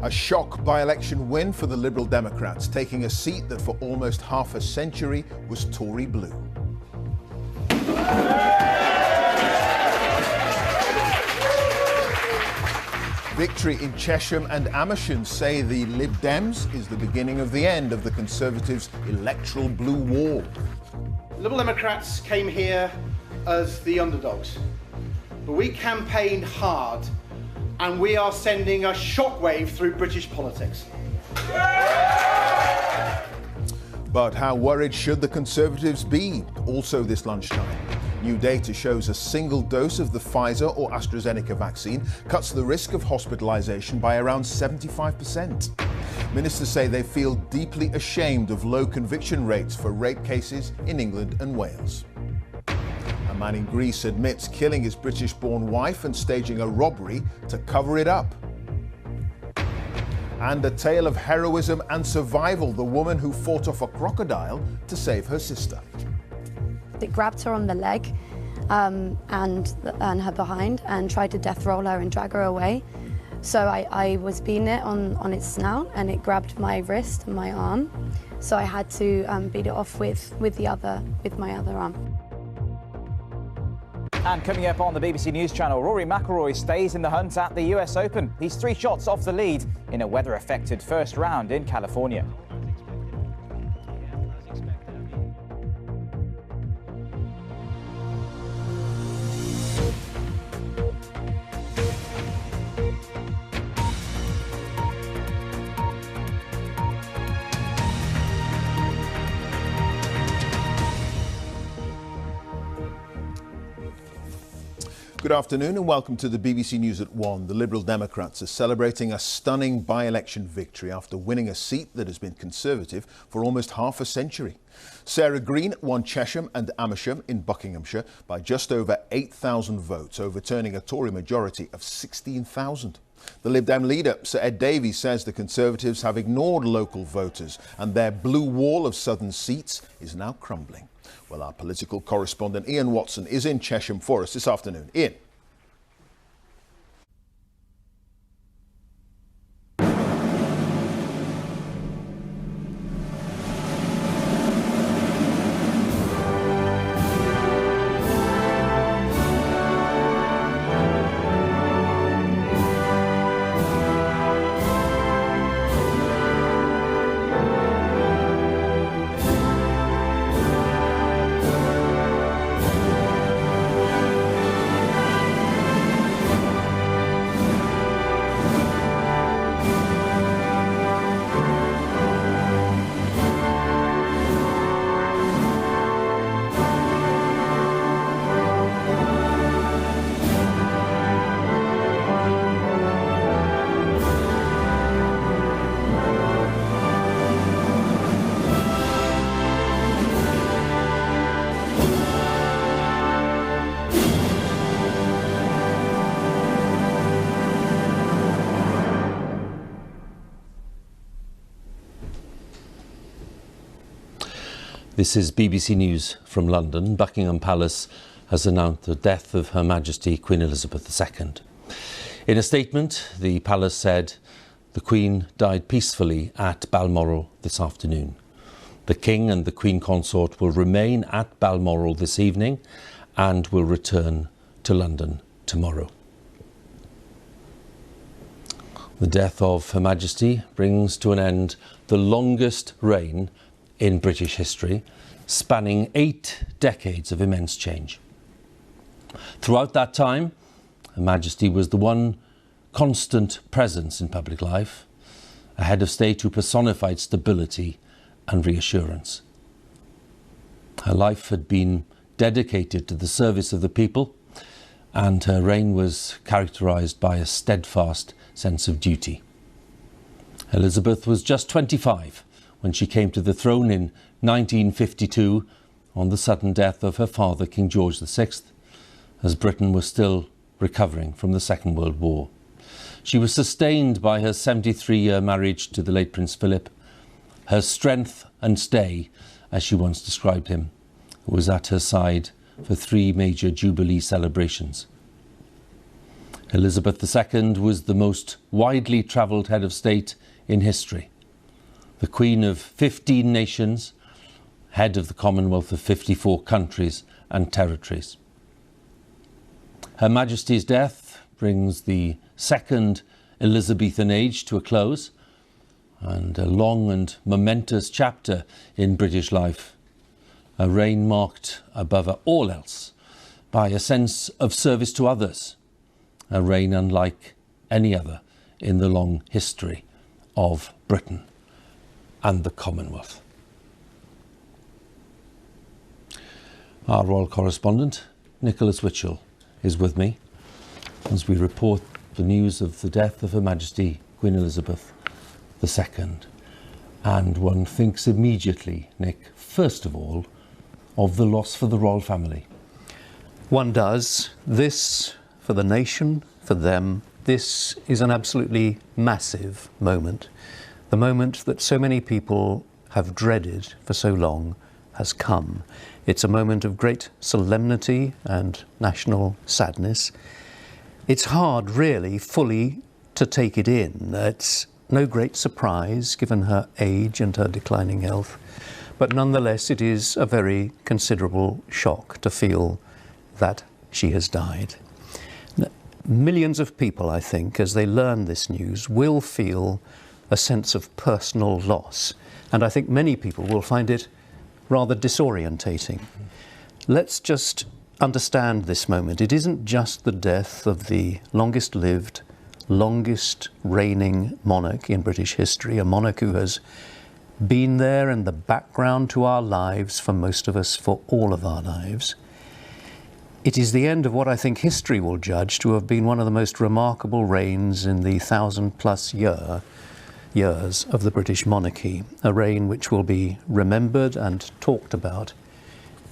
A shock by-election win for the Liberal Democrats, taking a seat that for almost half a century was Tory blue. Victory in Chesham and Amersham say the Lib Dems is the beginning of the end of the Conservatives' electoral blue wall. Liberal Democrats came here as the underdogs, but we campaigned hard and we are sending a shockwave through British politics. But how worried should the Conservatives be? Also this lunchtime, new data shows a single dose of the Pfizer or AstraZeneca vaccine cuts the risk of hospitalisation by around 75%. Ministers say they feel deeply ashamed of low conviction rates for rape cases in England and Wales. A man in Greece admits killing his British-born wife and staging a robbery to cover it up. And a tale of heroism and survival, the woman who fought off a crocodile to save her sister. It grabbed her on the leg and her behind and tried to death roll her and drag her away. So I was beating it on its snout and it grabbed my wrist and my arm. So I had to beat it off with my other arm. And coming up on the BBC News Channel, Rory McIlroy stays in the hunt at the US Open. He's 3 shots off the lead in a weather-affected first round in California. Good afternoon and welcome to the BBC News at 1. The Liberal Democrats are celebrating a stunning by-election victory after winning a seat that has been Conservative for almost half a century. Sarah Green won Chesham and Amersham in Buckinghamshire by just over 8,000 votes, overturning a Tory majority of 16,000. The Lib Dem leader, Sir Ed Davies, says the Conservatives have ignored local voters and their blue wall of southern seats is now crumbling. Well, our political correspondent Ian Watson is in Chesham for us this afternoon. Ian. This is BBC News from London. Buckingham Palace has announced the death of Her Majesty Queen Elizabeth II. In a statement, the palace said the Queen died peacefully at Balmoral this afternoon. The King and the Queen Consort will remain at Balmoral this evening and will return to London tomorrow. The death of Her Majesty brings to an end the longest reign in British history, spanning 8 decades of immense change. Throughout that time, Her Majesty was the one constant presence in public life, a head of state who personified stability and reassurance. Her life had been dedicated to the service of the people, and her reign was characterised by a steadfast sense of duty. Elizabeth was just 25 when she came to the throne in 1952 on the sudden death of her father, King George VI, as Britain was still recovering from the Second World War. She was sustained by her 73-year marriage to the late Prince Philip, her strength and stay, as she once described him, who was at her side for 3 major Jubilee celebrations. Elizabeth II was the most widely travelled head of state in history. The Queen of 15 nations, head of the Commonwealth of 54 countries and territories. Her Majesty's death brings the second Elizabethan age to a close, and a long and momentous chapter in British life. A reign marked above all else by a sense of service to others. A reign unlike any other in the long history of Britain and the Commonwealth. Our royal correspondent, Nicholas Witchell, is with me as we report the news of the death of Her Majesty Queen Elizabeth II. And one thinks immediately, Nick, first of all, of the loss for the royal family. One does. This, for the nation, for them, this is an absolutely massive moment. The moment that so many people have dreaded for so long has come. It's a moment of great solemnity and national sadness. It's hard, really, fully to take it in. It's no great surprise, given her age and her declining health. But nonetheless, it is a very considerable shock to feel that she has died. Millions of people, I think, as they learn this news, will feel a sense of personal loss. And I think many people will find it rather disorientating. Let's just understand this moment. It isn't just the death of the longest lived, longest reigning monarch in British history, a monarch who has been there in the background to our lives for most of us, for all of our lives. It is the end of what I think history will judge to have been one of the most remarkable reigns in the 1,000+ years of the British monarchy, a reign which will be remembered and talked about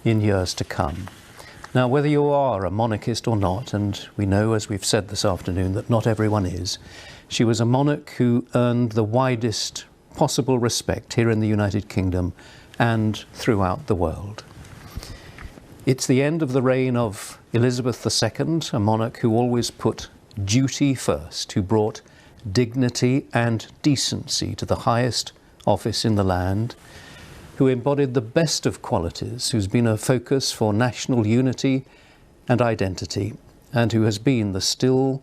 in years to come. Now, whether you are a monarchist or not, and we know, as we've said this afternoon, that not everyone is, she was a monarch who earned the widest possible respect here in the United Kingdom and throughout the world. It's the end of the reign of Elizabeth II, a monarch who always put duty first, who brought dignity and decency to the highest office in the land, who embodied the best of qualities, who's been a focus for national unity and identity, and who has been the still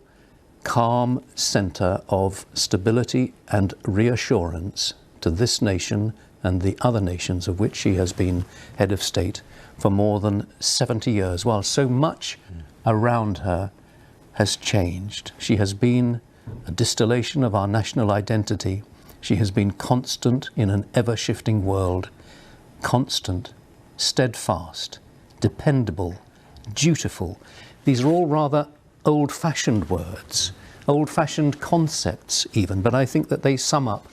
calm centre of stability and reassurance to this nation and the other nations of which she has been head of state for more than 70 years, while so much around her has changed. She has been a distillation of our national identity. She has been constant in an ever-shifting world, constant, steadfast, dependable, dutiful. These are all rather old-fashioned words, old-fashioned concepts even, but I think that they sum up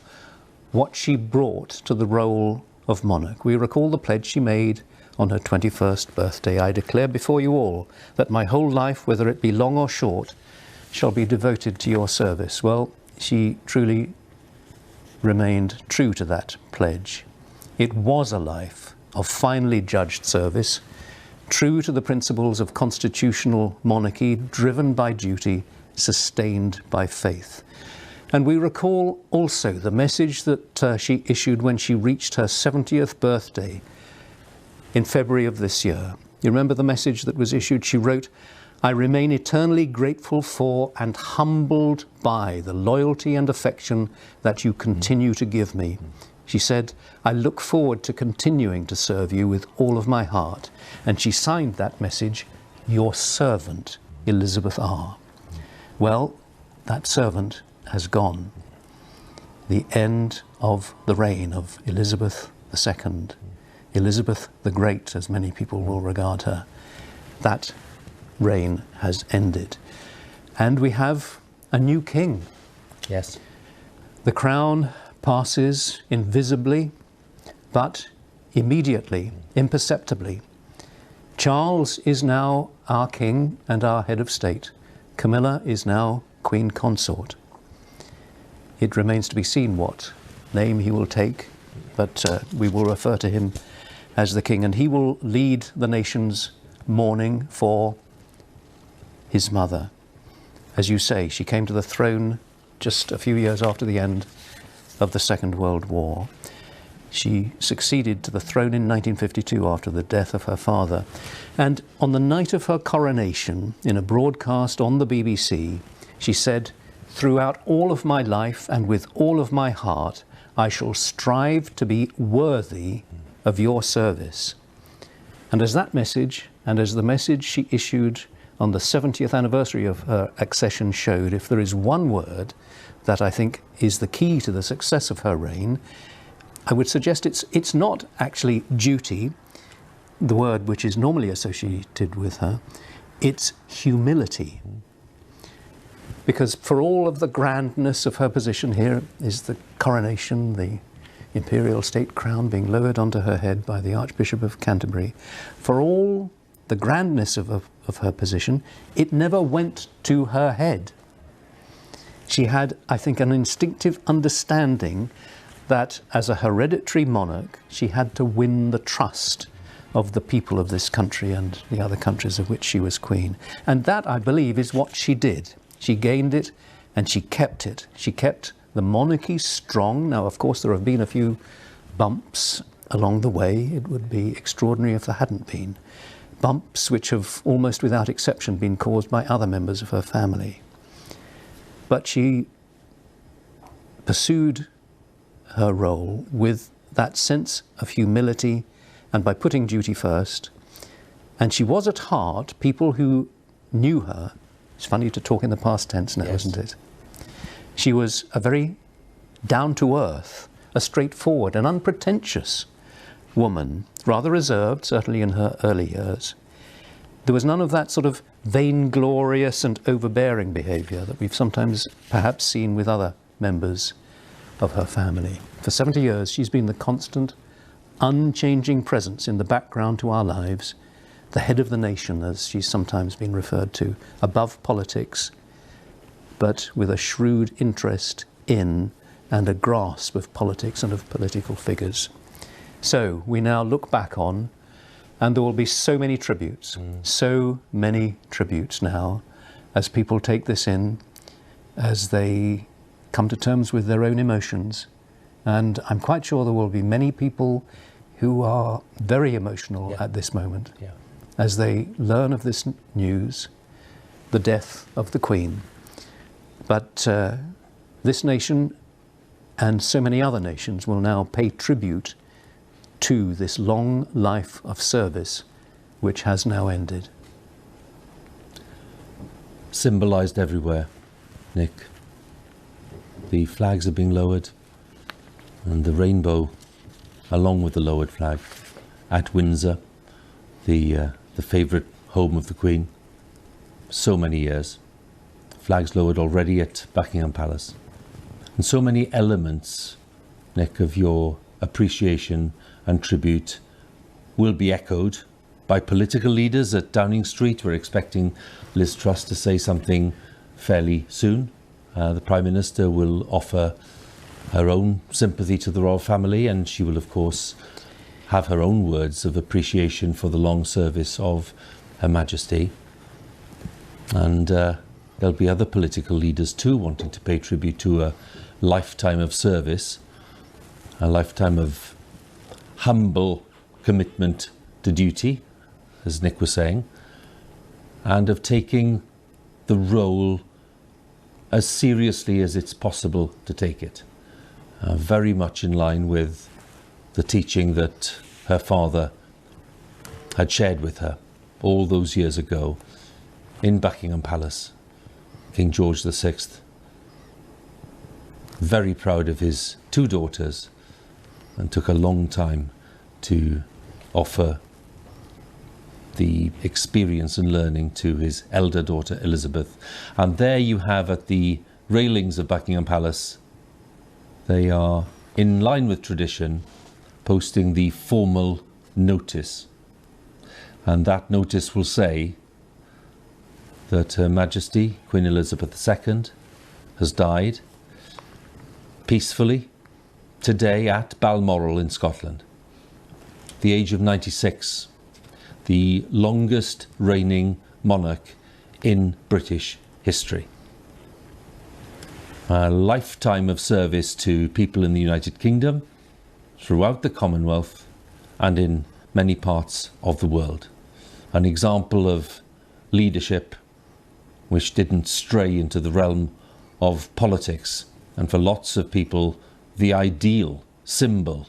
what she brought to the role of monarch. We recall the pledge she made on her 21st birthday. I declare before you all that my whole life, whether it be long or short, shall be devoted to your service. Well, she truly remained true to that pledge. It was a life of finely judged service, true to the principles of constitutional monarchy, driven by duty, sustained by faith. And we recall also the message that she issued when she reached her 70th birthday in February of this year. You remember the message that was issued? She wrote, "I remain eternally grateful for and humbled by the loyalty and affection that you continue to give me." She said, "I look forward to continuing to serve you with all of my heart." And she signed that message, "Your servant, Elizabeth R." Well, that servant has gone. The end of the reign of Elizabeth II, Elizabeth the Great, as many people will regard her. That reign has ended. And we have a new king. Yes. The crown passes invisibly, but immediately, imperceptibly. Charles is now our king and our head of state. Camilla is now queen consort. It remains to be seen what name he will take, but we will refer to him as the king, and he will lead the nation's mourning for his mother. As you say, she came to the throne just a few years after the end of the Second World War. She succeeded to the throne in 1952 after the death of her father. And on the night of her coronation, in a broadcast on the BBC, she said, "Throughout all of my life and with all of my heart, I shall strive to be worthy of your service." And as that message, and as the message she issued on the 70th anniversary of her accession showed, if there is one word that I think is the key to the success of her reign, I would suggest it's not actually duty, the word which is normally associated with her, it's humility. Because for all of the grandness of her position, here is the coronation, the imperial state crown being lowered onto her head by the Archbishop of Canterbury, for all the grandness of her position, it never went to her head. She had, I think, an instinctive understanding that as a hereditary monarch, she had to win the trust of the people of this country and the other countries of which she was queen. And that, I believe, is what she did. She gained it and she kept it. She kept the monarchy strong. Now, of course, there have been a few bumps along the way. It would be extraordinary if there hadn't been. Bumps which have almost without exception been caused by other members of her family. But she pursued her role with that sense of humility and by putting duty first. And she was at heart, people who knew her, it's funny to talk in the past tense now, Yes. isn't it? She was a very down-to-earth, a straightforward and unpretentious woman, rather reserved, certainly in her early years. There was none of that sort of vainglorious and overbearing behaviour that we've sometimes perhaps seen with other members of her family. For 70 years, she's been the constant, unchanging presence in the background to our lives, the head of the nation, as she's sometimes been referred to, above politics, but with a shrewd interest in and a grasp of politics and of political figures. So we now look back on, and there will be so many tributes now, as people take this in, as they come to terms with their own emotions. And I'm quite sure there will be many people who are very emotional at this moment, as they learn of this news, the death of the Queen. But this nation and so many other nations will now pay tribute to this long life of service which has now ended. Symbolised everywhere, Nick. The flags are being lowered, and the rainbow along with the lowered flag at Windsor, the favourite home of the Queen. So many years. Flags lowered already at Buckingham Palace. And so many elements, Nick, of your appreciation and tribute will be echoed by political leaders at Downing Street. We're expecting Liz Truss to say something fairly soon. The Prime Minister will offer her own sympathy to the royal family, and she will, of course, have her own words of appreciation for the long service of Her Majesty. And there'll be other political leaders too wanting to pay tribute to a lifetime of service, a lifetime of humble commitment to duty, as Nick was saying, and of taking the role as seriously as it's possible to take it. Very much in line with the teaching that her father had shared with her all those years ago in Buckingham Palace. King George VI, very proud of his two daughters, and took a long time to offer the experience and learning to his elder daughter Elizabeth. And there you have at the railings of Buckingham Palace, they are in line with tradition posting the formal notice. And that notice will say that Her Majesty Queen Elizabeth II has died peacefully today at Balmoral in Scotland. The age of 96, the longest reigning monarch in British history. a lifetime of service to people in the United Kingdom, throughout the Commonwealth, and in many parts of the world. An example of leadership which didn't stray into the realm of politics, and for lots of people the ideal symbol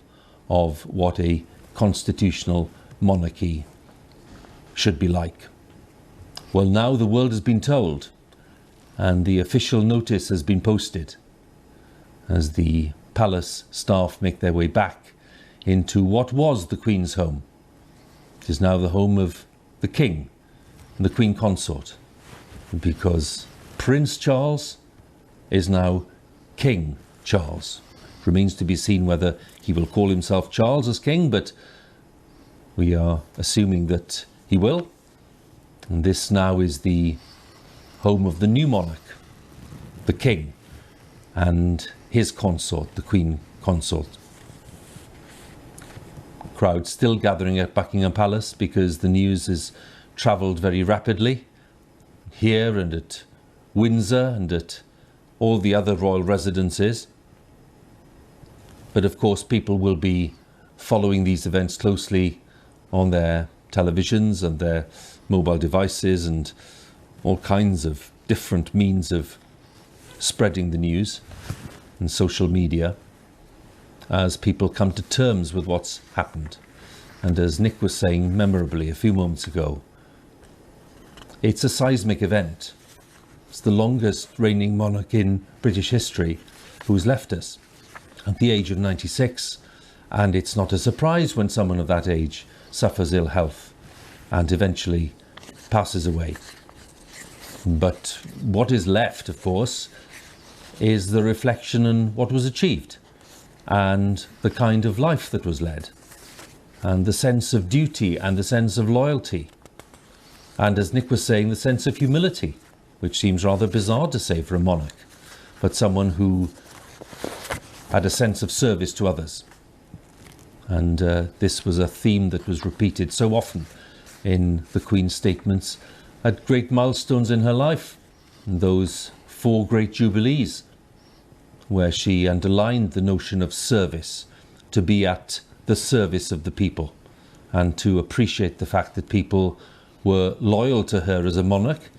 of what a constitutional monarchy should be like. Well, now the world has been told, and the official notice has been posted as the palace staff make their way back into what was the Queen's home. It is now the home of the King and the Queen Consort, because Prince Charles is now King Charles. It remains to be seen whether he will call himself Charles as king, but we are assuming that he will. And this now is the home of the new monarch, the King, and his consort, the Queen Consort. Crowds still gathering at Buckingham Palace because the news has travelled very rapidly here and at Windsor and at all the other royal residences. But of course people will be following these events closely on their televisions and their mobile devices and all kinds of different means of spreading the news and social media as people come to terms with what's happened. And as Nick was saying memorably a few moments ago, it's a seismic event. It's the longest reigning monarch in British history who's left us at the age of 96, and it's not a surprise when someone of that age suffers ill health and eventually passes away. But what is left, of course, is the reflection on what was achieved and the kind of life that was led and the sense of duty and the sense of loyalty and, as Nick was saying, the sense of humility, which seems rather bizarre to say for a monarch, but someone who had a sense of service to others. And this was a theme that was repeated so often in the Queen's statements at great milestones in her life, those 4 great jubilees, where she underlined the notion of service, to be at the service of the people, and to appreciate the fact that people were loyal to her as a monarch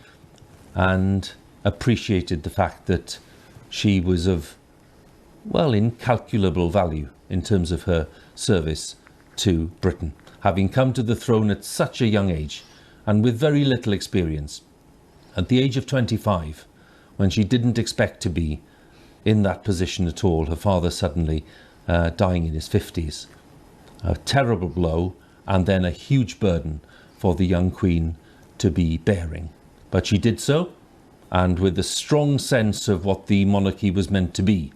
and appreciated the fact that she was of, well, incalculable value in terms of her service to Britain, having come to the throne at such a young age and with very little experience. At the age of 25, when she didn't expect to be in that position at all, her father suddenly dying in his 50s. A terrible blow, and then a huge burden for the young Queen to be bearing. But she did so, and with a strong sense of what the monarchy was meant to be,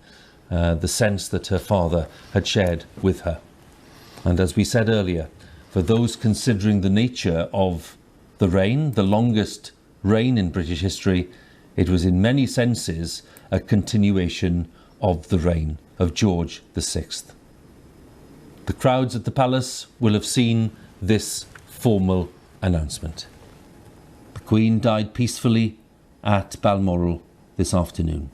the sense that her father had shared with her. And as we said earlier, for those considering the nature of the reign, the longest reign in British history, it was in many senses a continuation of the reign of George VI. The crowds at the palace will have seen this formal announcement. The Queen died peacefully at Balmoral this afternoon.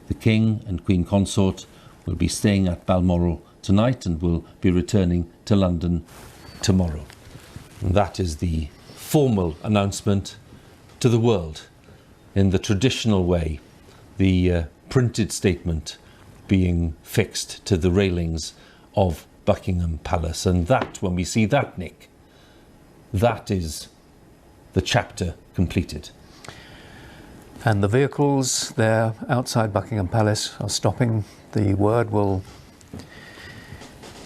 The King and Queen Consort will be staying at Balmoral tonight and will be returning to London tomorrow. And that is the formal announcement to the world in the traditional way, the printed statement being fixed to the railings of Buckingham Palace. And that, when we see that, Nick, that is the chapter completed. And the vehicles there outside Buckingham Palace are stopping. The word will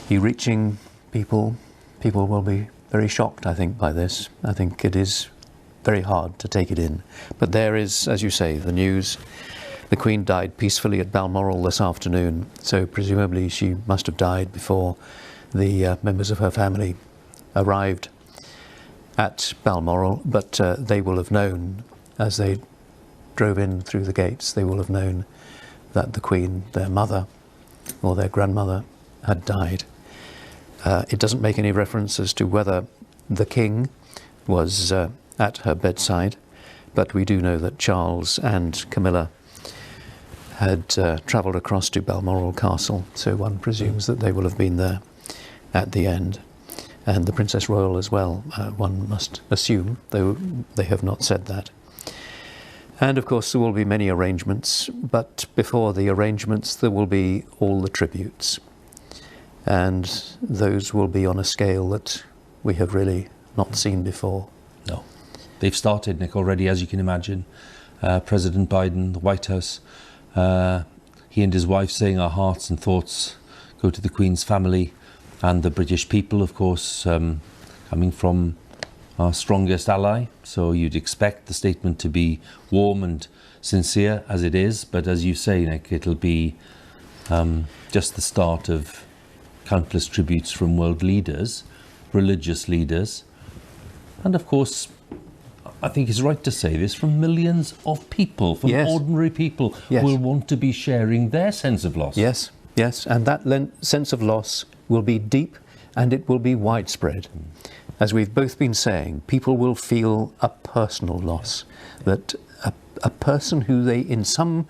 be reaching people. People will be very shocked, I think, by this. I think it is very hard to take it in. But there is, as you say, the news. The Queen died peacefully at Balmoral this afternoon, so presumably she must have died before the members of her family arrived at Balmoral. But they will have known, as they drove in through the gates, they will have known that the Queen, their mother or their grandmother, had died. It doesn't make any reference as to whether the King was at her bedside, but we do know that Charles and Camilla had travelled across to Balmoral Castle, so one presumes that they will have been there at the end. And the Princess Royal as well, one must assume, though they have not said that. And of course there will be many arrangements, but before the arrangements there will be all the tributes. And those will be on a scale that we have really not seen before. No. They've started, Nick, already, as you can imagine. President Biden, the White House, he and his wife saying our hearts and thoughts go to the Queen's family and the British people, of course, coming from our strongest ally. So you'd expect the statement to be warm and sincere, as it is. But as you say, Nick, it'll be just the start of countless tributes from world leaders, religious leaders, and of course, I think it's right to say this, from millions of people, from ordinary people who will want to be sharing their sense of loss. Yes, yes, and that sense of loss will be deep and it will be widespread. As we've both been saying, people will feel a personal loss, that a person who they in some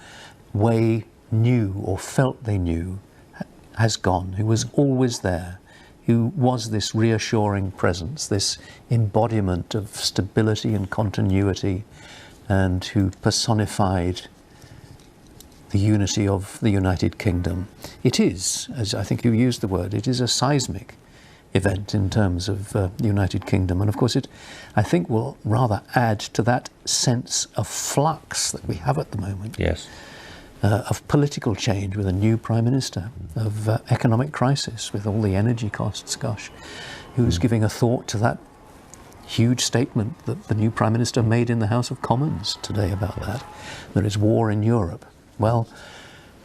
way knew or felt they knew has gone, who was always there, who was this reassuring presence, this embodiment of stability and continuity, and who personified the unity of the United Kingdom. It is, as I think you used the word, it is a seismic event in terms of the United Kingdom. And of course it, I think, will rather add to that sense of flux that we have at the moment. Yes. Of political change with a new Prime Minister, of economic crisis with all the energy costs, gosh, who's giving a thought to that huge statement that the new Prime Minister made in the House of Commons today about that. There is war in Europe. Well,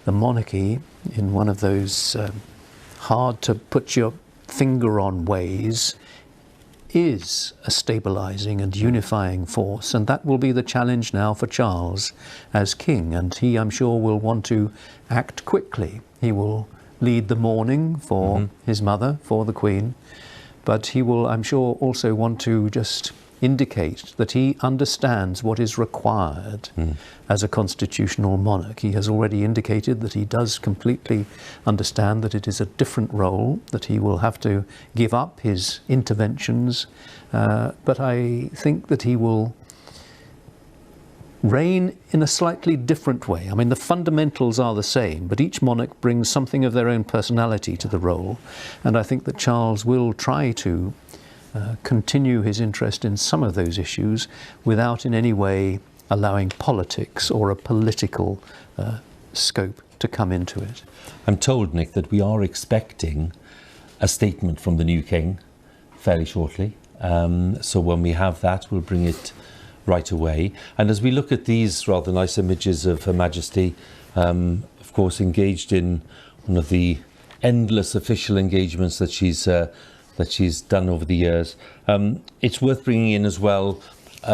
the monarchy, in one of those hard to put your finger on ways, is a stabilising and unifying force, and that will be the challenge now for Charles as king, and he, I'm sure, will want to act quickly. He will lead the mourning for his mother, for the Queen, but he will, I'm sure, also want to just indicate that he understands what is required as a constitutional monarch. He has already indicated that he does completely understand that it is a different role, that he will have to give up his interventions, but I think that he will reign in a slightly different way. I mean, the fundamentals are the same, but each monarch brings something of their own personality to the role, and I think that Charles will try to continue his interest in some of those issues without in any way allowing politics or a political scope to come into it. I'm told, Nick, that we are expecting a statement from the new king fairly shortly. So when we have that, we'll bring it right away. And as we look at these rather nice images of Her Majesty, of course, engaged in one of the endless official engagements that she's done over the years. It's worth bringing in as well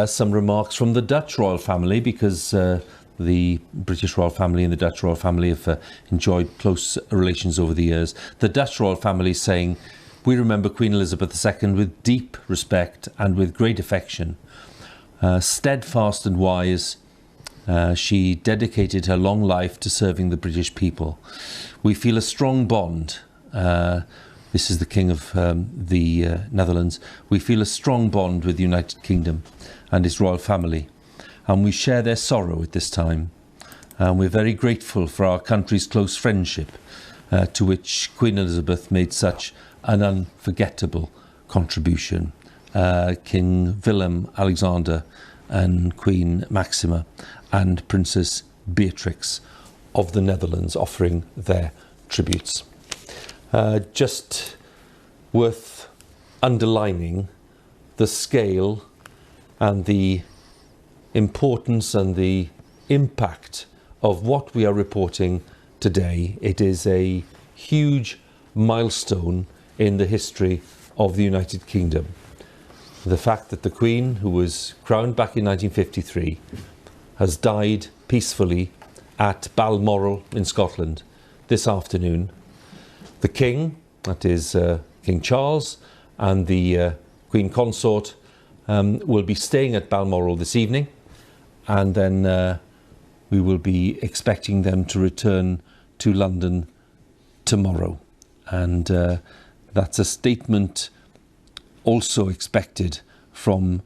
some remarks from the Dutch royal family, because the British royal family and the Dutch royal family have enjoyed close relations over the years. The Dutch royal family saying, "We remember Queen Elizabeth II with deep respect and with great affection. Steadfast and wise, she dedicated her long life to serving the British people. We feel a strong bond." This is the King of the Netherlands. "We feel a strong bond with the United Kingdom and its royal family, and we share their sorrow at this time. And we're very grateful for our country's close friendship, to which Queen Elizabeth made such an unforgettable contribution." King Willem Alexander and Queen Maxima and Princess Beatrix of the Netherlands offering their tributes. Just worth underlining the scale and the importance and the impact of what we are reporting today. It is a huge milestone in the history of the United Kingdom. The fact that the Queen, who was crowned back in 1953, has died peacefully at Balmoral in Scotland this afternoon. The King, that is King Charles, and the Queen Consort will be staying at Balmoral this evening, and then we will be expecting them to return to London tomorrow. And that's a statement also expected from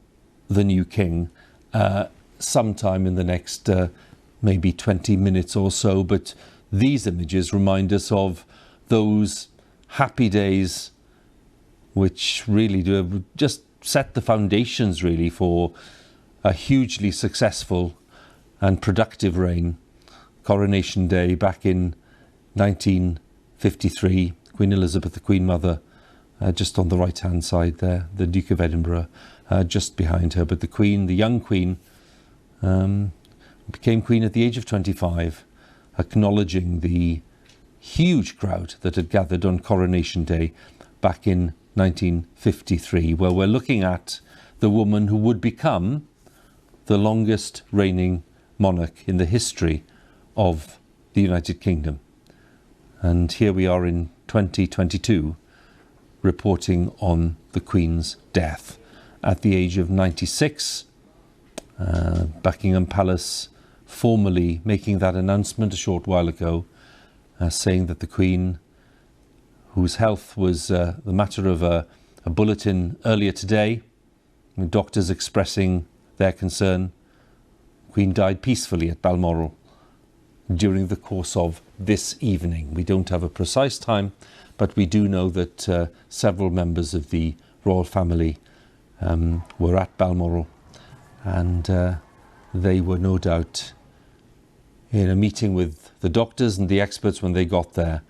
the new king sometime in the next maybe 20 minutes or so. But these images remind us of those happy days which really do just set the foundations really for a hugely successful and productive reign. Coronation Day back in 1953, Queen Elizabeth, the Queen Mother, just on the right hand side there, the Duke of Edinburgh just behind her. But the Queen, the young Queen, became Queen at the age of 25, acknowledging the huge crowd that had gathered on Coronation Day back in 1953, where we're looking at the woman who would become the longest reigning monarch in the history of the United Kingdom. And here we are in 2022 reporting on the Queen's death at the age of 96. Buckingham Palace formally making that announcement a short while ago, saying that the Queen, whose health was the matter of a bulletin earlier today, doctors expressing their concern, Queen died peacefully at Balmoral during the course of this evening. We don't have a precise time, but we do know that several members of the royal family were at Balmoral, and they were no doubt in a meeting with the doctors and the experts when they got there.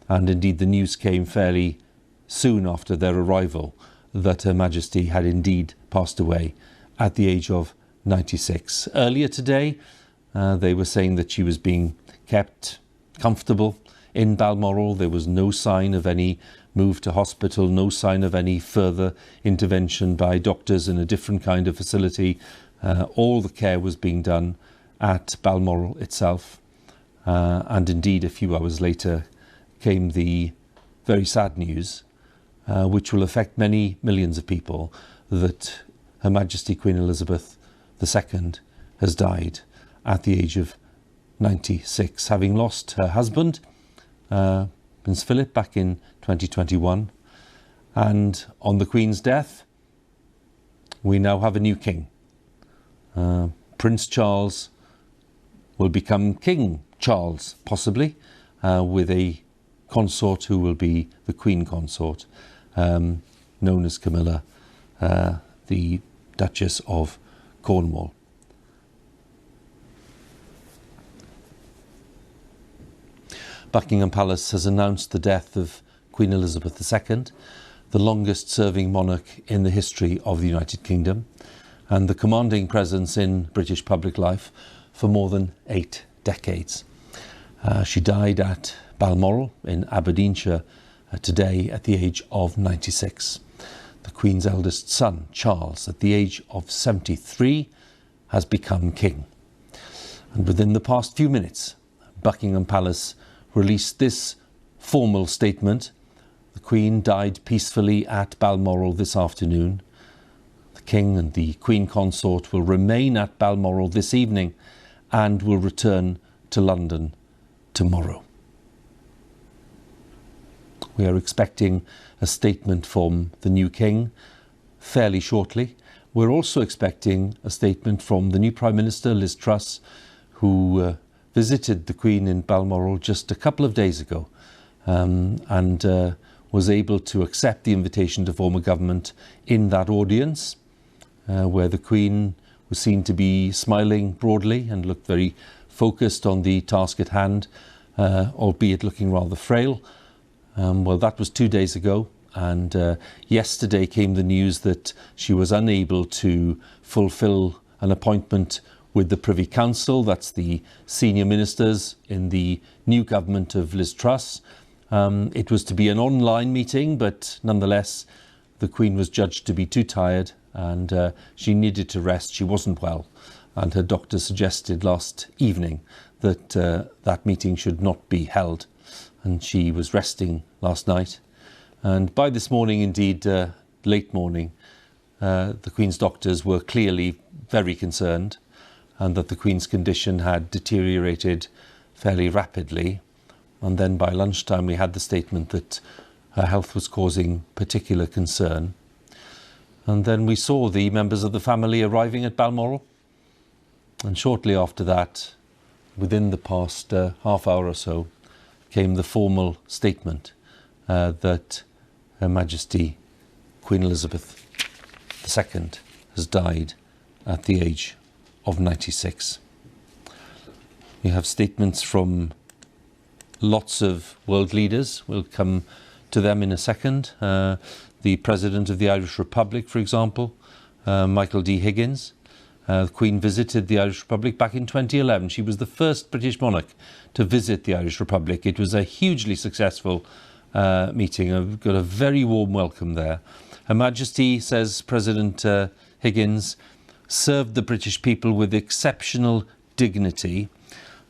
And indeed the news came fairly soon after their arrival that Her Majesty had indeed passed away at the age of 96. Earlier today, they were saying that she was being kept comfortable in Balmoral. There was no sign of any move to hospital, no sign of any further intervention by doctors in a different kind of facility. All the care was being done at Balmoral itself. And indeed, a few hours later came the very sad news, which will affect many millions of people, that Her Majesty Queen Elizabeth II has died at the age of 96, having lost her husband, Prince Philip, back in 2021. And on the Queen's death, we now have a new king. Prince Charles will become King Charles, possibly, with a consort who will be the Queen Consort, known as Camilla, the Duchess of Cornwall. Buckingham Palace has announced the death of Queen Elizabeth II, the longest serving monarch in the history of the United Kingdom, and the commanding presence in British public life for more than 8 decades. She died at Balmoral in Aberdeenshire today at the age of 96. The Queen's eldest son, Charles, at the age of 73, has become king. And within the past few minutes, Buckingham Palace released this formal statement. The Queen died peacefully at Balmoral this afternoon. The King and the Queen Consort will remain at Balmoral this evening and will return to London tomorrow. We are expecting a statement from the new King fairly shortly. We're also expecting a statement from the new Prime Minister, Liz Truss, who visited the Queen in Balmoral just a couple of days ago and was able to accept the invitation to form a government in that audience, where the Queen was seen to be smiling broadly and looked very focused on the task at hand, albeit looking rather frail. Well, that was 2 days ago, and yesterday came the news that she was unable to fulfil an appointment with the Privy Council. That's the senior ministers in the new government of Liz Truss. It was to be an online meeting, but nonetheless, the Queen was judged to be too tired and she needed to rest. She wasn't well, and her doctor suggested last evening that that meeting should not be held, and she was resting last night. And by this morning, indeed, late morning, the Queen's doctors were clearly very concerned. and that the Queen's condition had deteriorated fairly rapidly. And then by lunchtime we had the statement that her health was causing particular concern. And then we saw the members of the family arriving at Balmoral. And shortly after that, within the past half hour or so, came the formal statement that Her Majesty Queen Elizabeth II has died at the age of 96. We have statements from lots of world leaders. We'll come to them in a second. The President of the Irish Republic, for example, Michael D. Higgins. The Queen visited the Irish Republic back in 2011. She was the first British monarch to visit the Irish Republic. It was a hugely successful meeting. I've got a very warm welcome there. Her Majesty, says President Higgins, served the British people with exceptional dignity.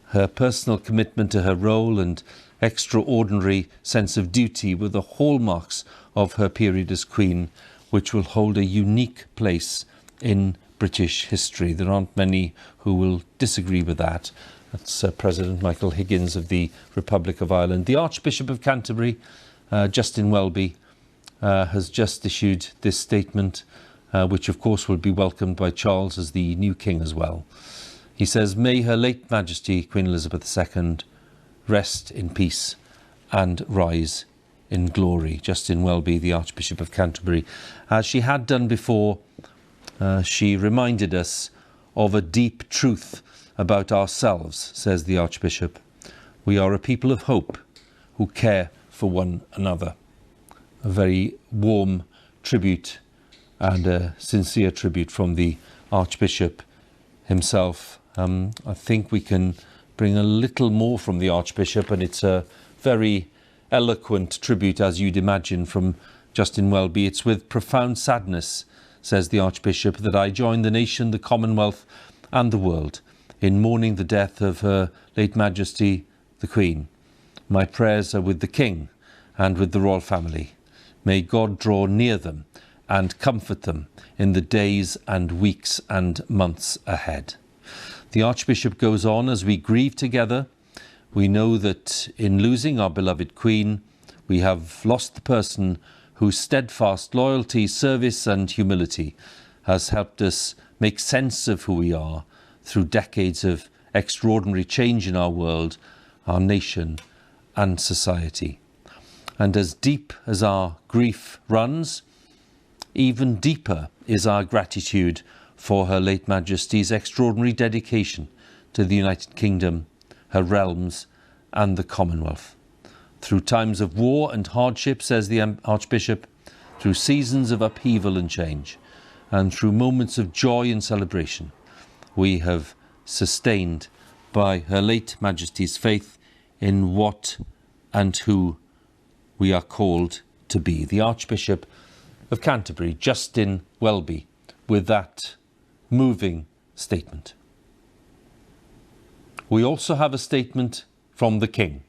Her personal commitment to her role and extraordinary sense of duty were the hallmarks of her period as Queen, which will hold a unique place in British history. There aren't many who will disagree with that. That's President Michael Higgins of the Republic of Ireland. The Archbishop of Canterbury, Justin Welby, has just issued this statement, which of course will be welcomed by Charles as the new king as well. He says, "May Her late Majesty Queen Elizabeth II rest in peace and rise in glory." Justin Welby, the Archbishop of Canterbury. As she had done before, she reminded us of a deep truth about ourselves, says the Archbishop. We are a people of hope who care for one another. A very warm tribute and a sincere tribute from the Archbishop himself. I think we can bring a little more from the Archbishop, and it's a very eloquent tribute, as you'd imagine, from Justin Welby. "It's with profound sadness," says the Archbishop, "that I join the nation, the Commonwealth and the world in mourning the death of Her late Majesty the Queen. My prayers are with the King and with the royal family. May God draw near them and comfort them in the days and weeks and months ahead." The Archbishop goes on, "As we grieve together, we know that in losing our beloved Queen, we have lost the person whose steadfast loyalty, service and humility has helped us make sense of who we are through decades of extraordinary change in our world, our nation and society. And as deep as our grief runs, even deeper is our gratitude for Her late Majesty's extraordinary dedication to the United Kingdom, her realms and the Commonwealth. Through times of war and hardship, says the Archbishop, through seasons of upheaval and change, and through moments of joy and celebration, we have sustained by Her late Majesty's faith in what and who we are called to be." The Archbishop of Canterbury, Justin Welby, with that moving statement. We also have a statement from the King,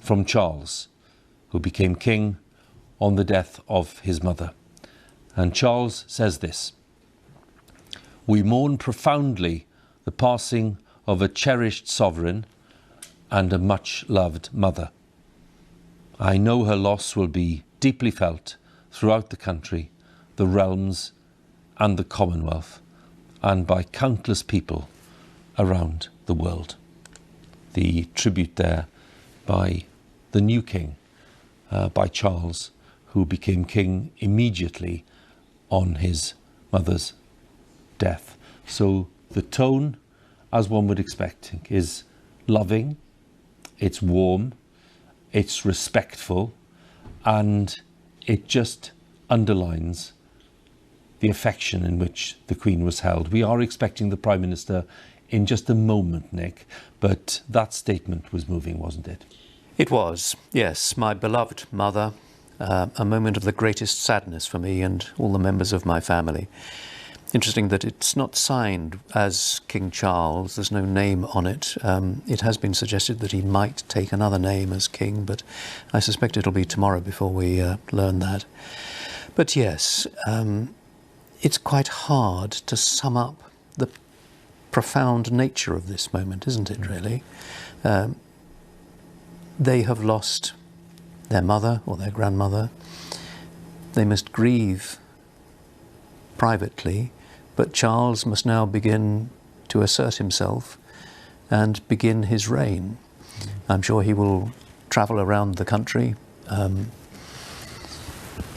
from Charles, who became king on the death of his mother. And Charles says this: "We mourn profoundly the passing of a cherished sovereign and a much-loved mother. I know her loss will be deeply felt throughout the country, the realms and the Commonwealth, and by countless people around the world." The tribute there by the new king, by Charles, who became king immediately on his mother's death. So the tone, as one would expect, is loving, it's warm, it's respectful, and it just underlines the affection in which the Queen was held. We are expecting the Prime Minister in just a moment, Nick, but that statement was moving, wasn't it? It was, yes. My beloved mother, a moment of the greatest sadness for me and all the members of my family. Interesting that it's not signed as King Charles. There's no name on it. It has been suggested that he might take another name as king, but I suspect it'll be tomorrow before we learn that. But yes, it's quite hard to sum up the profound nature of this moment, isn't it, really? They have lost their mother or their grandmother. They must grieve privately, but Charles must now begin to assert himself and begin his reign. I'm sure he will travel around the country.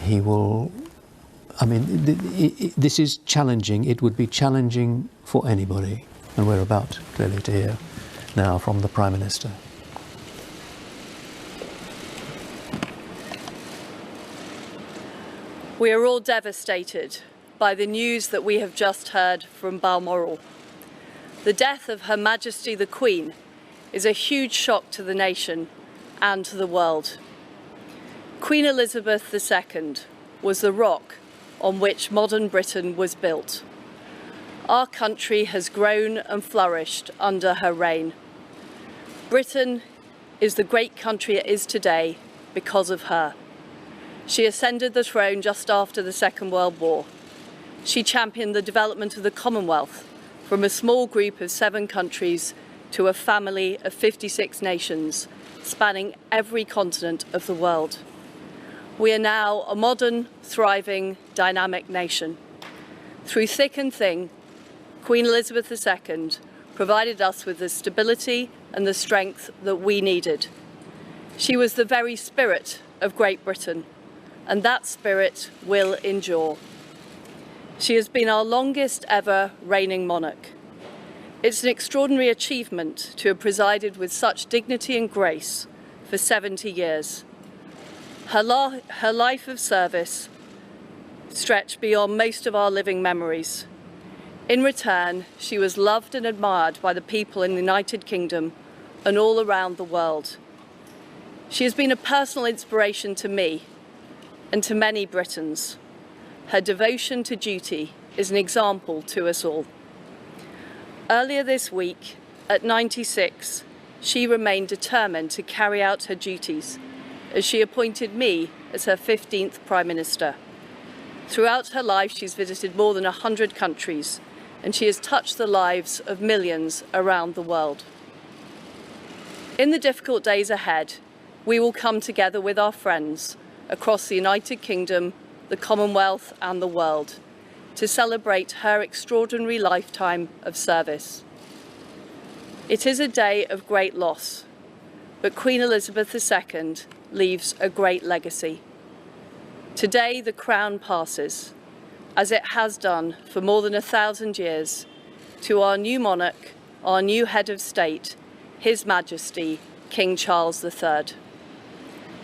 He will, I mean, this is challenging. It would be challenging for anybody. And we're about clearly to hear now from the Prime Minister. We are all devastated by the news that we have just heard from Balmoral. The death of Her Majesty the Queen is a huge shock to the nation and to the world. Queen Elizabeth II was the rock on which modern Britain was built. Our country has grown and flourished under her reign. Britain is the great country it is today because of her. She ascended the throne just after the Second World War. She championed the development of the Commonwealth from a small group of 7 countries to a family of 56 nations, spanning every continent of the world. We are now a modern, thriving, dynamic nation. Through thick and thin, Queen Elizabeth II provided us with the stability and the strength that we needed. She was the very spirit of Great Britain, and that spirit will endure. She has been our longest ever reigning monarch. It's an extraordinary achievement to have presided with such dignity and grace for 70 years. Her life of service stretched beyond most of our living memories. In return, she was loved and admired by the people in the United Kingdom and all around the world. She has been a personal inspiration to me and to many Britons. Her devotion to duty is an example to us all. Earlier this week, at 96, she remained determined to carry out her duties as she appointed me as her 15th Prime Minister. Throughout her life, she's visited more than 100 countries, and she has touched the lives of millions around the world. In the difficult days ahead, we will come together with our friends across the United Kingdom, the Commonwealth and the world to celebrate her extraordinary lifetime of service. It is a day of great loss, but Queen Elizabeth II leaves a great legacy. Today the crown passes, as it has done for more than 1,000 years, to our new monarch, our new head of state, His Majesty King Charles III.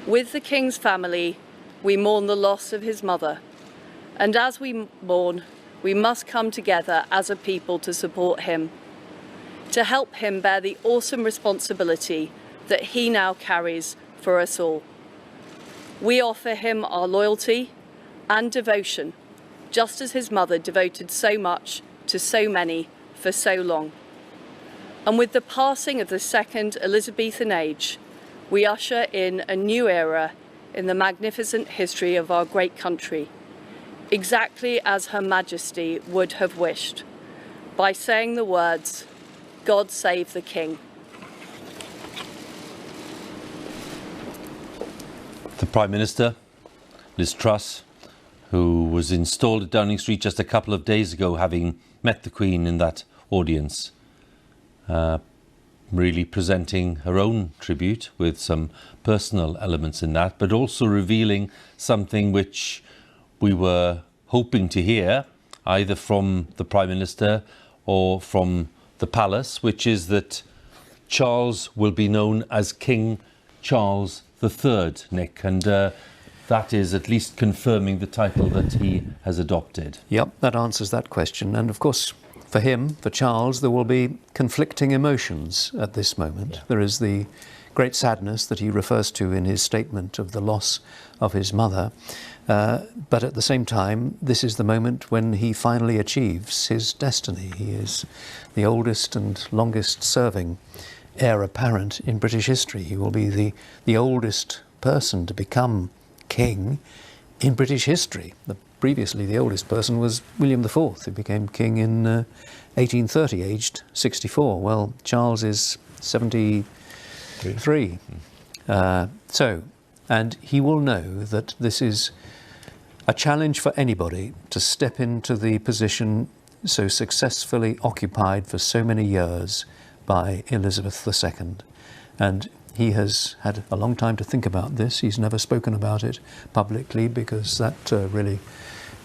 With the King's family, we mourn the loss of his mother, and as we mourn, we must come together as a people to support him, to help him bear the awesome responsibility that he now carries for us all. We offer him our loyalty and devotion, just as his mother devoted so much to so many for so long. And with the passing of the second Elizabethan age, we usher in a new era in the magnificent history of our great country, exactly as Her Majesty would have wished, by saying the words, "God save the King." The Prime Minister, Liz Truss, who was installed at Downing Street just a couple of days ago, having met the Queen in that audience, really presenting her own tribute with some personal elements in that, but also revealing something which we were hoping to hear, either from the Prime Minister or from the Palace, which is that Charles will be known as King Charles III, Nick, and that is at least confirming the title that he has adopted. Yep, that answers that question. And of course, for him, for Charles, there will be conflicting emotions at this moment. Yeah. There is the great sadness that he refers to in his statement of the loss of his mother. But at the same time, this is the moment when he finally achieves his destiny. He is the oldest and longest serving heir apparent in British history. He will be the oldest person to become king in British history. The previously the oldest person was William IV, who became king in 1830, aged 64. Well, Charles is 73. And he will know that this is a challenge for anybody to step into the position so successfully occupied for so many years by Elizabeth II. And he has had a long time to think about this. He's never spoken about it publicly because that really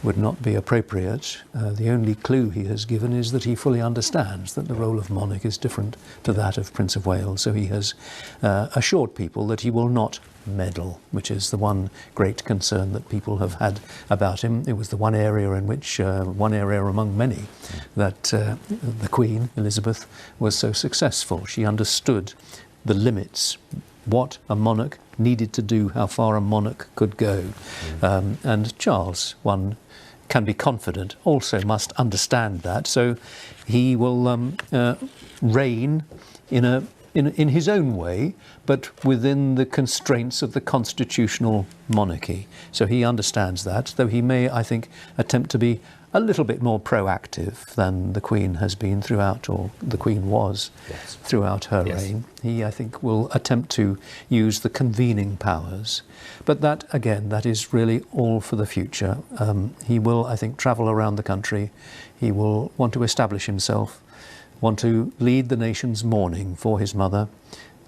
would not be appropriate. The only clue he has given is that he fully understands that the role of monarch is different to that of Prince of Wales. So he has assured people that he will not meddle, which is the one great concern that people have had about him. It was the one area in which, one area among many, that the Queen, Elizabeth, was so successful. She understood the limits, what a monarch needed to do, how far a monarch could go. And Charles, one can be confident, also must understand that. So he will reign in his own way, but within the constraints of the constitutional monarchy. So he understands that, though he may, I think, attempt to be a little bit more proactive than the Queen has been throughout, or the Queen was throughout her reign. He, I think, will attempt to use the convening powers. But that, again, that is really all for the future. He will, I think, travel around the country. He will want to establish himself, want to lead the nation's mourning for his mother,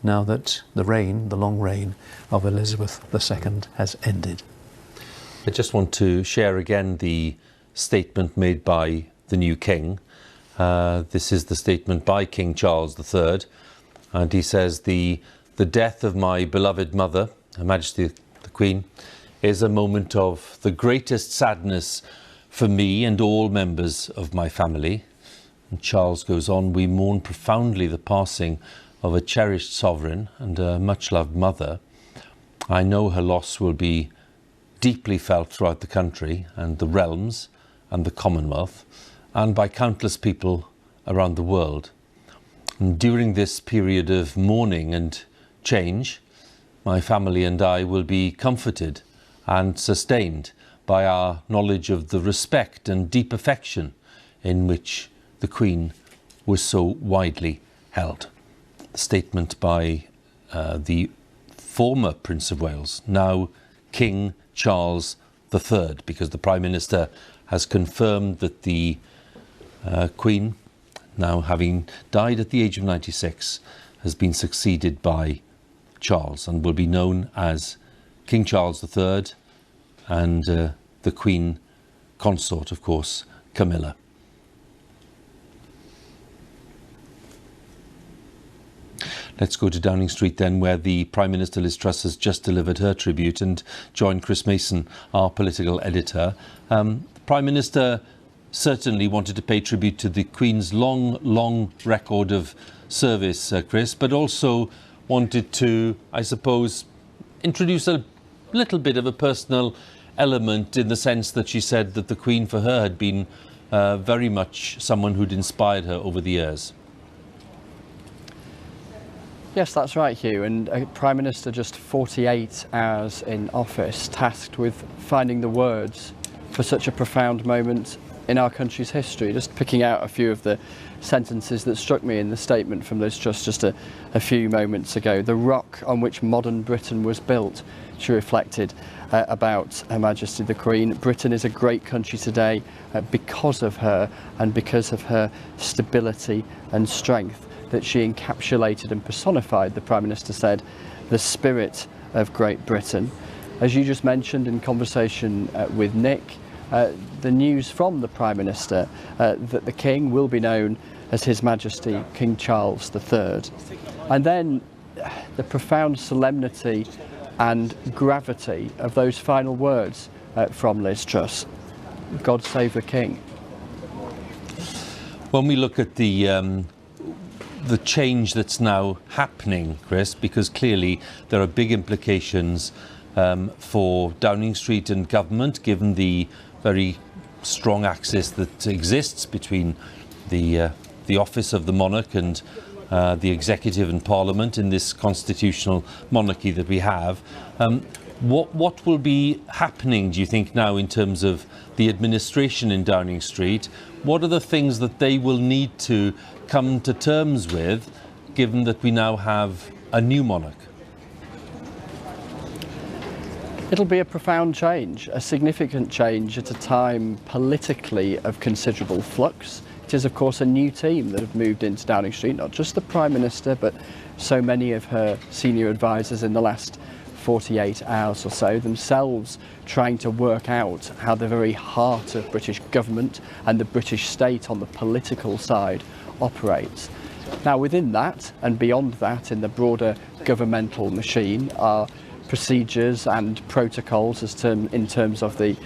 now that the reign, the long reign of Elizabeth II has ended. I just want to share again the statement made by the new king. This is the statement by King Charles III, and he says, the death of my beloved mother, Her Majesty the Queen, is a moment of the greatest sadness for me and all members of my family. And Charles goes on, we mourn profoundly the passing of a cherished sovereign and a much-loved mother. I know her loss will be deeply felt throughout the country and the realms and the Commonwealth, and by countless people around the world. And during this period of mourning and change, my family and I will be comforted and sustained by our knowledge of the respect and deep affection in which the Queen was so widely held. A statement by the former Prince of Wales, now King Charles III, because the Prime Minister has confirmed that the Queen, now having died at the age of 96, has been succeeded by Charles and will be known as King Charles III and the Queen Consort, of course, Camilla. Let's go to Downing Street then, where the Prime Minister Liz Truss has just delivered her tribute, and join Chris Mason, our political editor. The Prime Minister certainly wanted to pay tribute to the Queen's long record of service, Chris, but also wanted to, I suppose, introduce a little bit of a personal element, in the sense that she said that the Queen for her had been very much someone who'd inspired her over the years. Yes, that's right, Hugh, and a Prime Minister just 48 hours in office, tasked with finding the words for such a profound moment in our country's history. Just picking out a few of the sentences that struck me in the statement from Liz Truss just a few moments ago. The rock on which modern Britain was built, she reflected about Her Majesty the Queen. Britain is a great country today because of her, and because of her stability and strength, that she encapsulated and personified, the Prime Minister said, the spirit of Great Britain. As you just mentioned in conversation with Nick, the news from the Prime Minister that the King will be known as His Majesty King Charles III. And then the profound solemnity and gravity of those final words from Liz Truss. God save the King. When we look at the change that's now happening, Chris, because clearly there are big implications for Downing Street and government, given the very strong axis that exists between the office of the monarch and the executive and parliament in this constitutional monarchy that we have. What will be happening, do you think, now in terms of the administration in Downing Street? What are the things that they will need to come to terms with, given that we now have a new monarch? It'll be a profound change, a significant change at a time politically of considerable flux. It is, of course, a new team that have moved into Downing Street, not just the Prime Minister, but so many of her senior advisors in the last 48 hours or so, themselves trying to work out how the very heart of British government and the British state on the political side operates. Now, within that and beyond that, in the broader governmental machine, are procedures and protocols in terms of the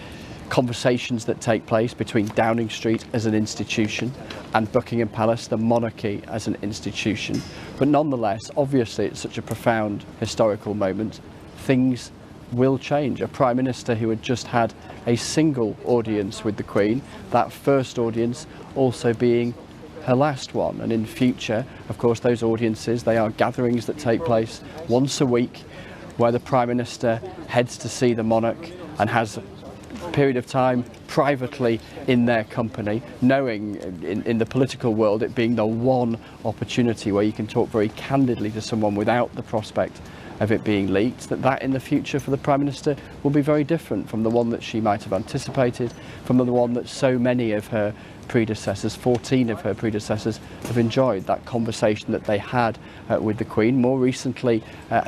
conversations that take place between Downing Street as an institution and Buckingham Palace, the monarchy, as an institution. But nonetheless, obviously, it's such a profound historical moment. Things will change. A Prime Minister who had just had a single audience with the Queen, that first audience also being her last one. And in future, of course, those audiences, they are gatherings that take place once a week, where the Prime Minister heads to see the monarch and has a period of time privately in their company, knowing in the political world it being the one opportunity where you can talk very candidly to someone without the prospect of it being leaked, that in the future for the Prime Minister will be very different from the one that she might have anticipated, from the one that so many of her predecessors, 14 of her predecessors, have enjoyed, that conversation that they had with the Queen, more recently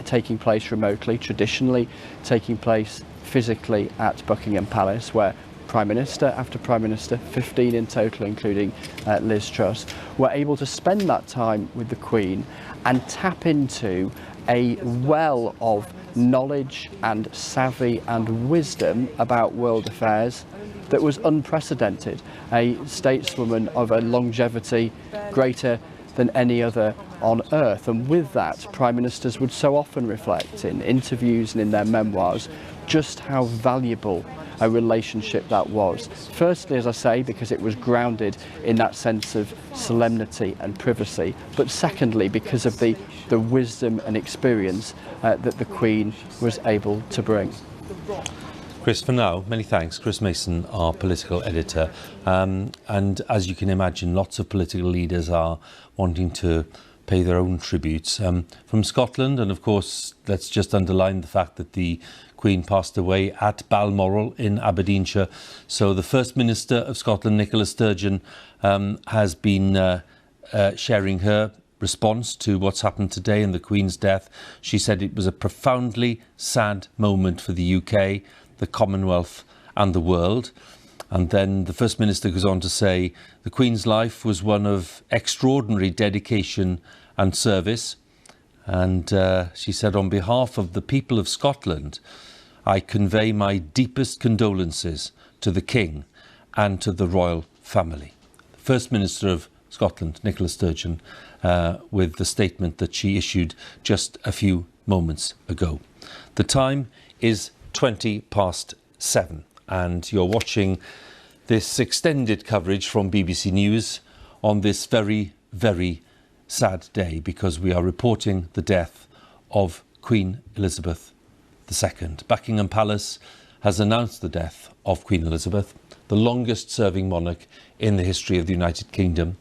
taking place remotely, traditionally taking place physically at Buckingham Palace, where Prime Minister after Prime Minister, 15 in total, including Liz Truss, were able to spend that time with the Queen and tap into a well of knowledge and savvy and wisdom about world affairs that was unprecedented. A stateswoman of a longevity greater than any other on earth. And with that, Prime Ministers would so often reflect in interviews and in their memoirs just how valuable a relationship that was. Firstly, as I say, because it was grounded in that sense of solemnity and privacy, but secondly, because of the wisdom and experience that the Queen was able to bring. Chris, for now, many thanks. Chris Mason, our political editor. And as you can imagine, lots of political leaders are wanting to pay their own tributes. From Scotland, and of course, let's just underline the fact that the Queen passed away at Balmoral in Aberdeenshire. So the First Minister of Scotland, Nicola Sturgeon, has been sharing her response to what's happened today and the Queen's death. She said it was a profoundly sad moment for the UK, the Commonwealth and the world. And then the First Minister goes on to say the Queen's life was one of extraordinary dedication and service. And she said, on behalf of the people of Scotland, I convey my deepest condolences to the King and to the royal family. The First Minister of Scotland, Nicola Sturgeon, with the statement that she issued just a few moments ago. The time is 7:20, and you're watching this extended coverage from BBC News on this very, very sad day, because we are reporting the death of Queen Elizabeth II. Buckingham Palace has announced the death of Queen Elizabeth, the longest serving monarch in the history of the United Kingdom,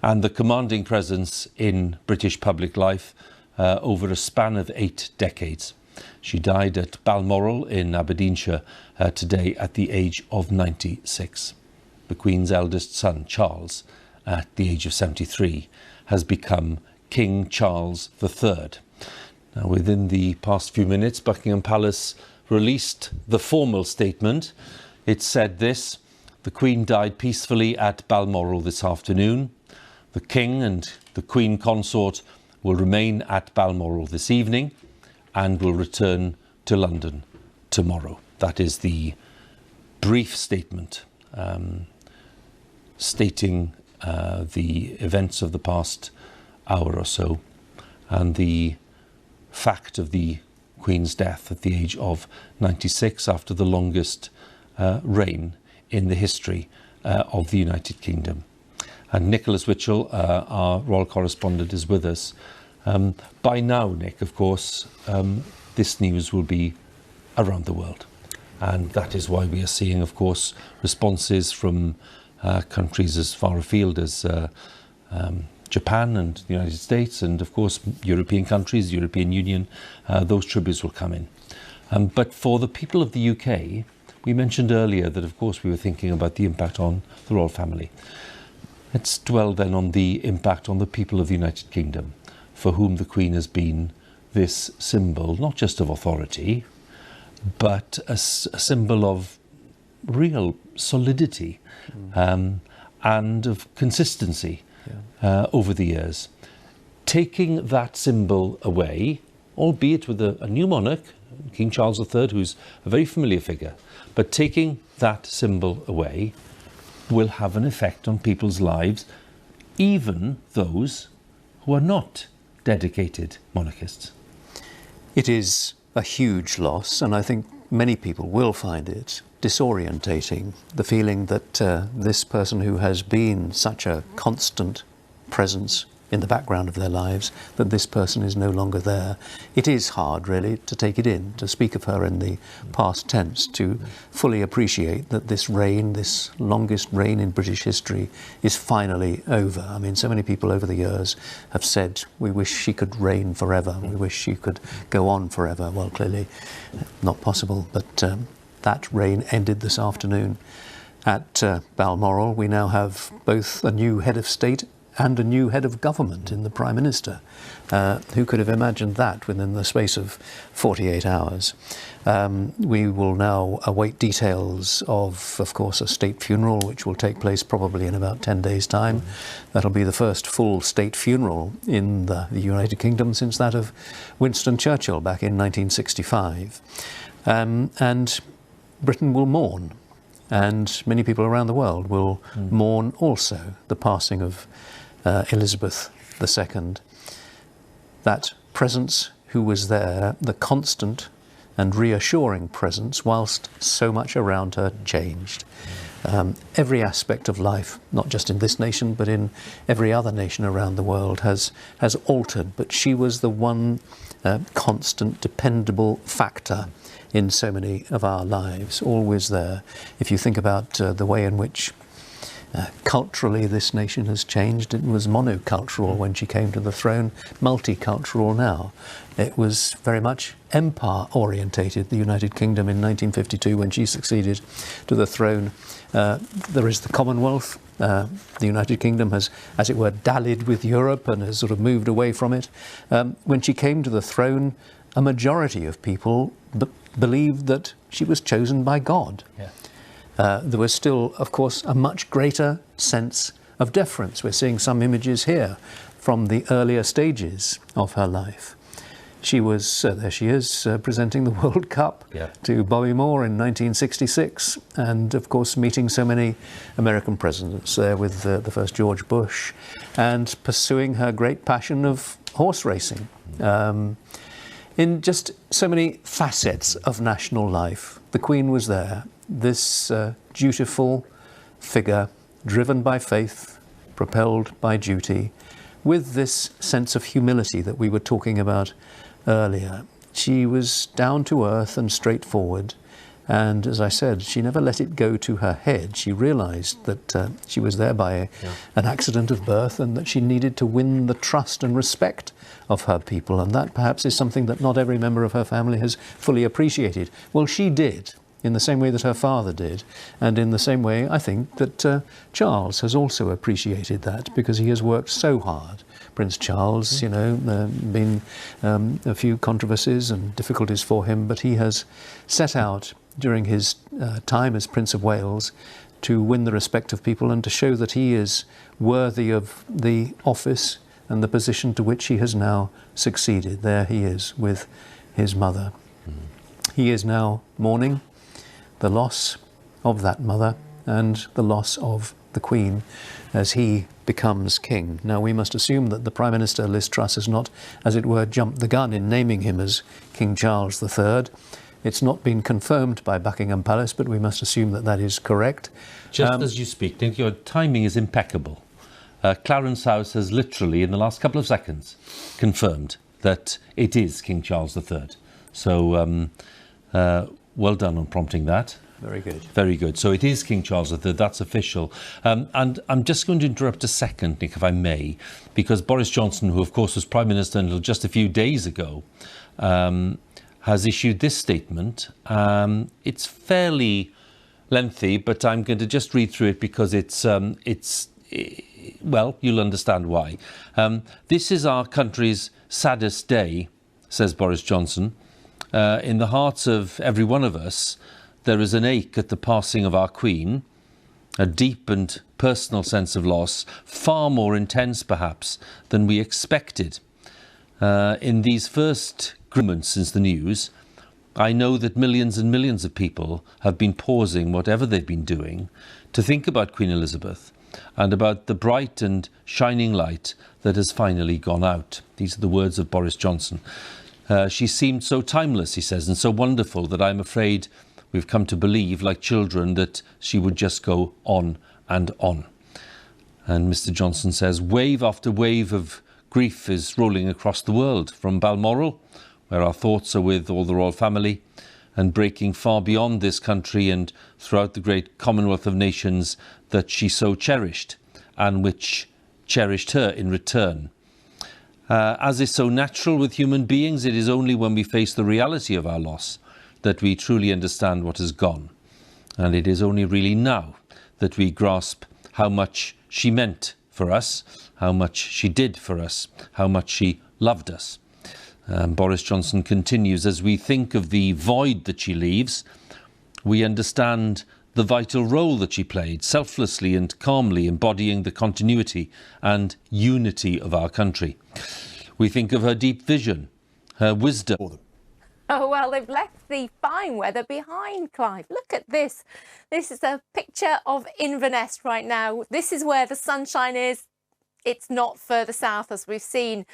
and the commanding presence in British public life over a span of 8 decades. She died at Balmoral in Aberdeenshire today at the age of 96. The Queen's eldest son, Charles, at the age of 73, has become King Charles III. Now, within the past few minutes, Buckingham Palace released the formal statement. It said this: the Queen died peacefully at Balmoral this afternoon. The King and the Queen Consort will remain at Balmoral this evening and will return to London tomorrow. That is the brief statement stating the events of the past hour or so and the fact of the Queen's death at the age of 96 after the longest reign in the history of the United Kingdom. And Nicholas Witchell, our royal correspondent, is with us. By now, Nick, of course, this news will be around the world. And that is why we are seeing, of course, responses from countries as far afield as Japan and the United States, and of course European countries, European Union. Those tributes will come in. But for the people of the UK, we mentioned earlier that, of course, we were thinking about the impact on the royal family. Let's dwell then on the impact on the people of the United Kingdom, for whom the Queen has been this symbol, not just of authority, but a symbol of real solidity and of consistency over the years. Taking that symbol away, albeit with a new monarch, King Charles III, who's a very familiar figure, but taking that symbol away will have an effect on people's lives, even those who are not dedicated monarchists. It is a huge loss, and I think many people will find it disorientating, the feeling that this person who has been such a constant presence in the background of their lives, that this person is no longer there. It is hard, really, to take it in, to speak of her in the past tense, to fully appreciate that this reign, this longest reign in British history, is finally over. I mean, so many people over the years have said, we wish she could reign forever, we wish she could go on forever. Well, clearly not possible, but that reign ended this afternoon. At Balmoral, we now have both a new head of state and a new head of government in the Prime Minister. Who could have imagined that within the space of 48 hours? We will now await details of course, a state funeral, which will take place probably in about 10 days' time. That'll be the first full state funeral in the United Kingdom since that of Winston Churchill back in 1965. And Britain will mourn, and many people around the world will mourn also the passing of Elizabeth II. That presence who was there, the constant and reassuring presence, whilst so much around her changed. Every aspect of life, not just in this nation, but in every other nation around the world, has altered, but she was the one constant, dependable factor in so many of our lives, always there. If you think about the way in which culturally this nation has changed, it was monocultural when she came to the throne, multicultural now. It was very much empire orientated, the United Kingdom in 1952 when she succeeded to the throne. There is the Commonwealth. The United Kingdom has, as it were, dallied with Europe and has sort of moved away from it. When she came to the throne, a majority of people believed that she was chosen by God. Yeah. There was still, of course, a much greater sense of deference. We're seeing some images here from the earlier stages of her life. She was, there she is, presenting the World Cup to Bobby Moore in 1966, and of course meeting so many American presidents there with the first George Bush, and pursuing her great passion of horse racing. In just so many facets of national life, the Queen was there. This dutiful figure, driven by faith, propelled by duty, with this sense of humility that we were talking about earlier. She was down to earth and straightforward, and as I said, she never let it go to her head. She realized that she was there by an accident of birth, and that she needed to win the trust and respect of her people, and that perhaps is something that not every member of her family has fully appreciated. Well, she did, in the same way that her father did, and in the same way I think that Charles has also appreciated that, because he has worked so hard. Prince Charles, you know, been a few controversies and difficulties for him, but he has set out during his time as Prince of Wales to win the respect of people and to show that he is worthy of the office and the position to which he has now succeeded. There he is with his mother. He is now mourning the loss of that mother and the loss of the Queen as he becomes king. Now, we must assume that the Prime Minister, Liz Truss, has not, as it were, jumped the gun in naming him as King Charles III. It's not been confirmed by Buckingham Palace, but we must assume that that is correct. Just as you speak, your timing is impeccable. Clarence House has literally, in the last couple of seconds, confirmed that it is King Charles III. So Well done on prompting that. Very good. Very good. So it is King Charles III, that's official. And I'm just going to interrupt a second, Nick, if I may, because Boris Johnson, who of course was Prime Minister until just a few days ago, has issued this statement. It's fairly lengthy, but I'm going to just read through it because well, you'll understand why. This is our country's saddest day, says Boris Johnson. In the hearts of every one of us, there is an ache at the passing of our Queen, a deep and personal sense of loss, far more intense perhaps than we expected. In these first moments since the news, I know that millions and millions of people have been pausing whatever they've been doing to think about Queen Elizabeth and about the bright and shining light that has finally gone out. These are the words of Boris Johnson. She seemed so timeless, he says, and so wonderful that I'm afraid we've come to believe, like children, that she would just go on and on. And Mr. Johnson says, wave after wave of grief is rolling across the world, from Balmoral, where our thoughts are with all the royal family, and breaking far beyond this country and throughout the great Commonwealth of Nations that she so cherished, and which cherished her in return. As is so natural with human beings, it is only when we face the reality of our loss that we truly understand what has gone. And it is only really now that we grasp how much she meant for us, how much she did for us, how much she loved us. Boris Johnson continues, as we think of the void that she leaves, we understand the vital role that she played, selflessly and calmly embodying the continuity and unity of our country. We think of her deep vision, her wisdom. Oh, well, they've left the fine weather behind, Clive. Look at this. This is a picture of Inverness right now. This is where the sunshine is. It's not further south, as we've seen.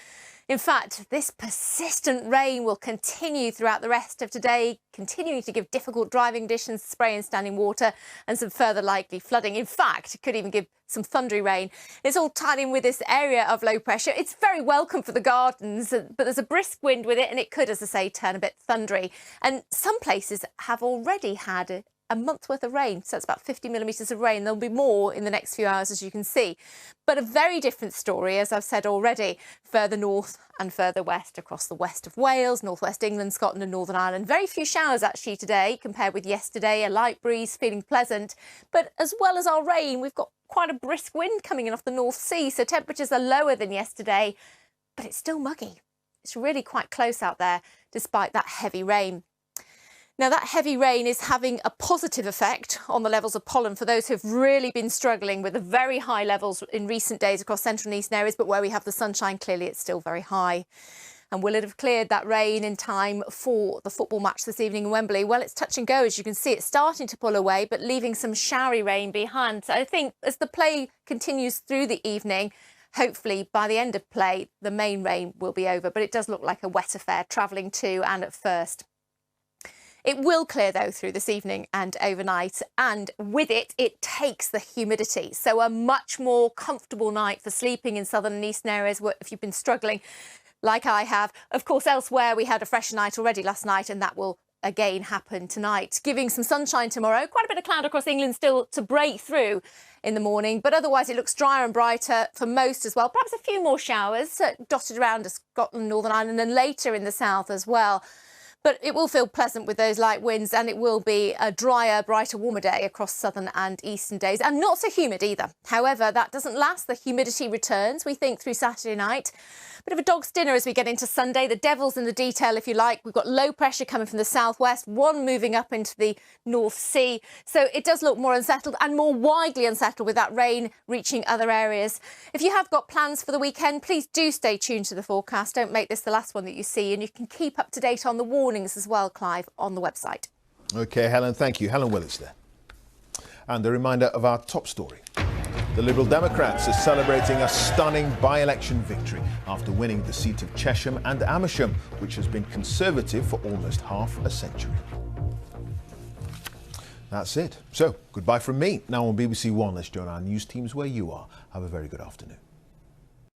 In fact, this persistent rain will continue throughout the rest of today, continuing to give difficult driving conditions, spray and standing water, and some further likely flooding. In fact, it could even give some thundery rain. It's all tied in with this area of low pressure. It's very welcome for the gardens, but there's a brisk wind with it, and it could, as I say, turn a bit thundery. And some places have already had a month's worth of rain, so it's about 50 millimetres of rain. There'll be more in the next few hours, as you can see. But a very different story, as I've said already, further north and further west, across the west of Wales, northwest England, Scotland and Northern Ireland. Very few showers actually today compared with yesterday, a light breeze, feeling pleasant. But as well as our rain, we've got quite a brisk wind coming in off the North Sea, so temperatures are lower than yesterday, but it's still muggy. It's really quite close out there, despite that heavy rain. Now, that heavy rain is having a positive effect on the levels of pollen for those who've really been struggling with the very high levels in recent days across central and eastern areas, but where we have the sunshine, clearly it's still very high. And will it have cleared that rain in time for the football match this evening in Wembley? Well, it's touch and go. As you can see, it's starting to pull away, but leaving some showery rain behind. So I think as the play continues through the evening, hopefully by the end of play, the main rain will be over. But it does look like a wet affair travelling to and at first. It will clear, though, through this evening and overnight, and with it, it takes the humidity. So a much more comfortable night for sleeping in southern and eastern areas if you've been struggling, like I have. Of course, elsewhere, we had a fresher night already last night, and that will again happen tonight, giving some sunshine tomorrow. Quite a bit of cloud across England still to break through in the morning, but otherwise it looks drier and brighter for most as well. Perhaps a few more showers dotted around Scotland, Northern Ireland, and later in the south as well. But it will feel pleasant with those light winds, and it will be a drier, brighter, warmer day across southern and eastern days, and not so humid either. However, that doesn't last. The humidity returns, we think, through Saturday night. Bit of a dog's dinner as we get into Sunday. The devil's in the detail, if you like. We've got low pressure coming from the southwest, one moving up into the North Sea. So it does look more unsettled and more widely unsettled with that rain reaching other areas. If you have got plans for the weekend, please do stay tuned to the forecast. Don't make this the last one that you see, and you can keep up to date on the warnings as well, Clive, on the website. OK, Helen, thank you. Helen Willis there. And a reminder of our top story. The Liberal Democrats are celebrating a stunning by-election victory after winning the seat of Chesham and Amersham, which has been Conservative for almost half a century. That's it. So, goodbye from me. Now on BBC One, let's join our news teams where you are. Have a very good afternoon.